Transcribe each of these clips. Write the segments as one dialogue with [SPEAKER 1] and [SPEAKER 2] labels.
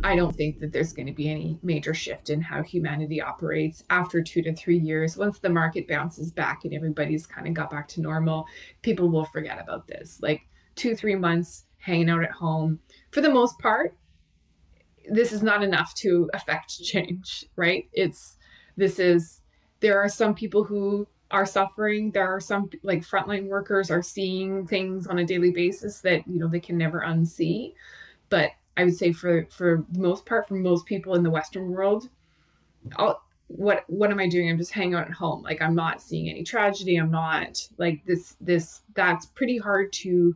[SPEAKER 1] I don't think that there's going to be any major shift in how humanity operates after 2 to 3 years. Once the market bounces back and everybody's kind of got back to normal, people will forget about this. Like 2, 3 months hanging out at home, for the most part, this is not enough to affect change, right? There are some people who are suffering. There are some, like, frontline workers are seeing things on a daily basis that, they can never unsee. But I would say for the most part, for most people in the Western world, what am I doing? I'm just hanging out at home. Like, I'm not seeing any tragedy. I'm not like that's pretty hard to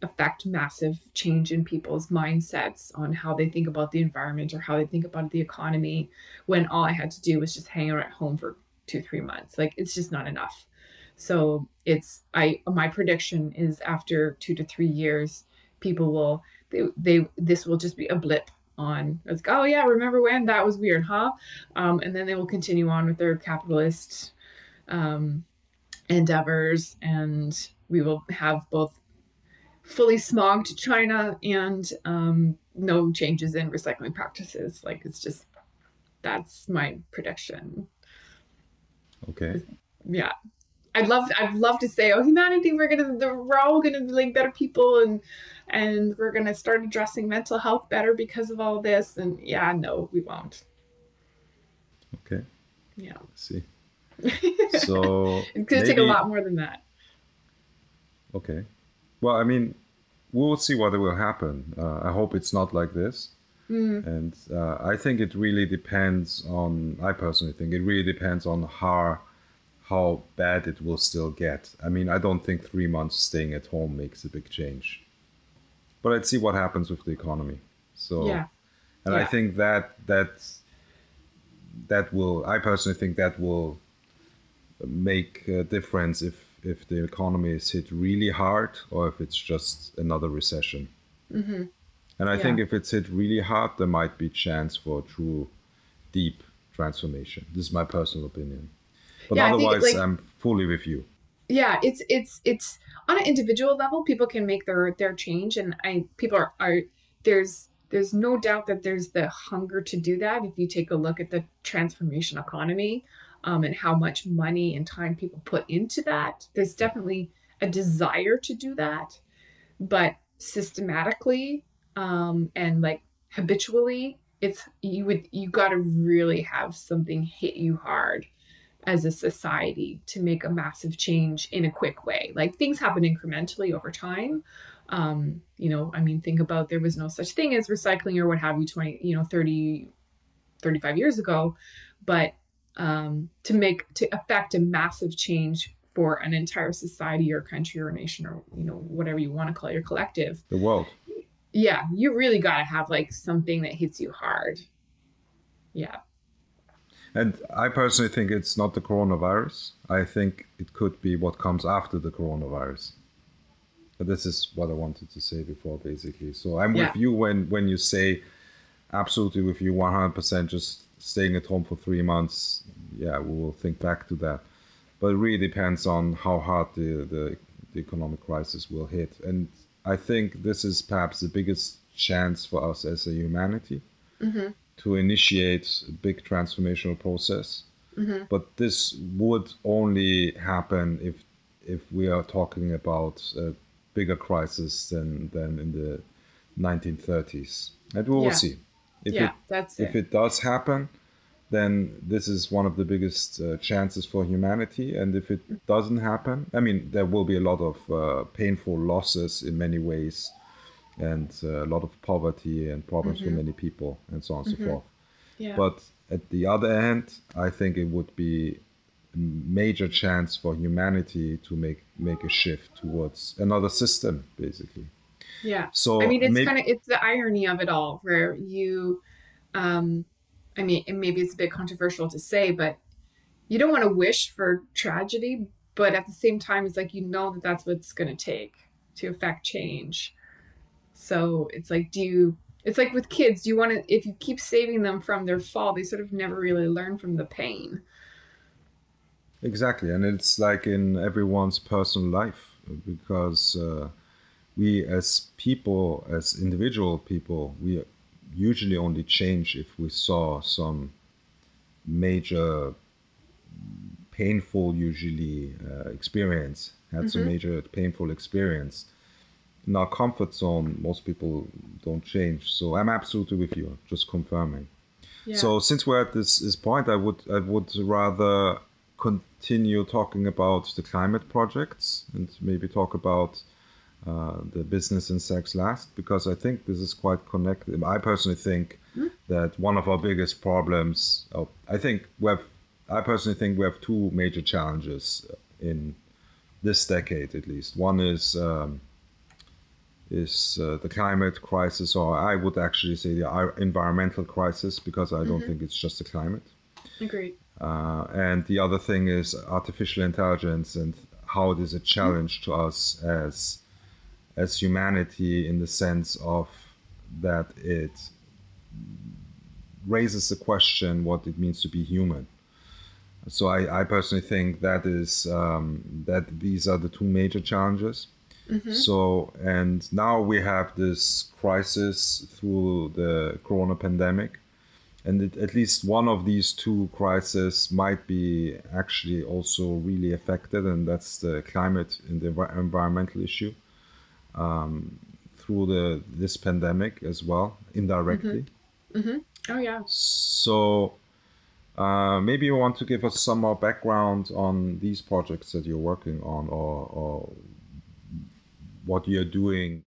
[SPEAKER 1] affect massive change in people's mindsets on how they think about the environment or how they think about the economy, when all I had to do was just hang out at home for 2, 3 months. Like, it's just not enough. So my prediction is after 2 to 3 years, people will, this will just be a blip on, it's like, oh yeah, remember when that was weird, huh? And then they will continue on with their capitalist endeavors, and we will have both fully smogged China and no changes in recycling practices. Like, it's just, that's my prediction.
[SPEAKER 2] Okay.
[SPEAKER 1] Yeah. I'd love to say, oh, humanity, we're all gonna be like better people, and we're gonna start addressing mental health better because of all this. And yeah, no, we won't.
[SPEAKER 2] Okay.
[SPEAKER 1] Yeah.
[SPEAKER 2] Let's see. So
[SPEAKER 1] it's gonna take a lot more than that.
[SPEAKER 2] Okay. Well, I mean, we'll see what will happen. I hope it's not like this. And I think it really depends on, I personally think it really depends on how bad it will still get. I mean, I don't think 3 months staying at home makes a big change. But let's see what happens with the economy. So,
[SPEAKER 1] yeah.
[SPEAKER 2] And I think that will, I personally think that will make a difference if the economy is hit really hard or if it's just another recession.
[SPEAKER 1] Mm-hmm.
[SPEAKER 2] And I think if it's hit really hard, there might be chance for true deep transformation. This is my personal opinion. But otherwise, I'm fully with you.
[SPEAKER 1] Yeah, it's on an individual level, people can make their change, and people are there's no doubt that there's the hunger to do that. If you take a look at the transformation economy, and how much money and time people put into that, there's definitely a desire to do that. But systematically, and like habitually, you got to really have something hit you hard as a society to make a massive change in a quick way. Like, things happen incrementally over time. I mean, think about, there was no such thing as recycling or what have you 30, 35 years ago, but to affect a massive change for an entire society or country or nation or, whatever you want to call your collective.
[SPEAKER 2] The world.
[SPEAKER 1] Yeah, you really got to have like something that hits you hard. Yeah.
[SPEAKER 2] And I personally think it's not the coronavirus. I think it could be what comes after the coronavirus. But this is what I wanted to say before, basically. So I'm with you when you say, absolutely with you 100%, just staying at home for 3 months. Yeah, we will think back to that. But it really depends on how hard the economic crisis will hit. And I think this is perhaps the biggest chance for us as a humanity. Mm-hmm. To initiate a big transformational process. Mm-hmm. But this would only happen if we are talking about a bigger crisis than in the 1930s. And we will see. If it does happen, then this is one of the biggest chances for humanity. And if it doesn't happen, I mean, there will be a lot of painful losses in many ways, and a lot of poverty and problems for many people, and so on and so forth. Yeah. But at the other end, I think it would be a major chance for humanity to make a shift towards another system, basically.
[SPEAKER 1] Yeah. So I mean, it's the irony of it all, where I mean, and maybe it's a bit controversial to say, but you don't want to wish for tragedy, but at the same time, it's like, that that's what it's going to take to affect change. So it's like, it's like with kids, do you want to, if you keep saving them from their fall, they sort of never really learn from the pain.
[SPEAKER 2] Exactly. And it's like in everyone's personal life, because we as people, as individual people, we usually only change if we saw some major painful usually experience, had some major painful experience. In our comfort zone, most people don't change. So I'm absolutely with you, just confirming.
[SPEAKER 1] Yeah.
[SPEAKER 2] So since we're at this point, I would rather continue talking about the climate projects and maybe talk about the business and sex last, because I think this is quite connected. I personally think that one of our biggest problems, I personally think we have two major challenges in this decade, at least. One is the climate crisis, or I would actually say the environmental crisis, because I don't think it's just the climate.
[SPEAKER 1] Agreed.
[SPEAKER 2] And the other thing is artificial intelligence and how it is a challenge to us as humanity, in the sense of that it raises the question what it means to be human. So I personally think that is that these are the two major challenges. So, and now we have this crisis through the corona pandemic, and at least one of these two crises might be actually also really affected, and that's the climate and the environmental issue through this pandemic as well, indirectly.
[SPEAKER 1] Oh yeah.
[SPEAKER 2] So maybe you want to give us some more background on these projects that you're working on, or what you're doing.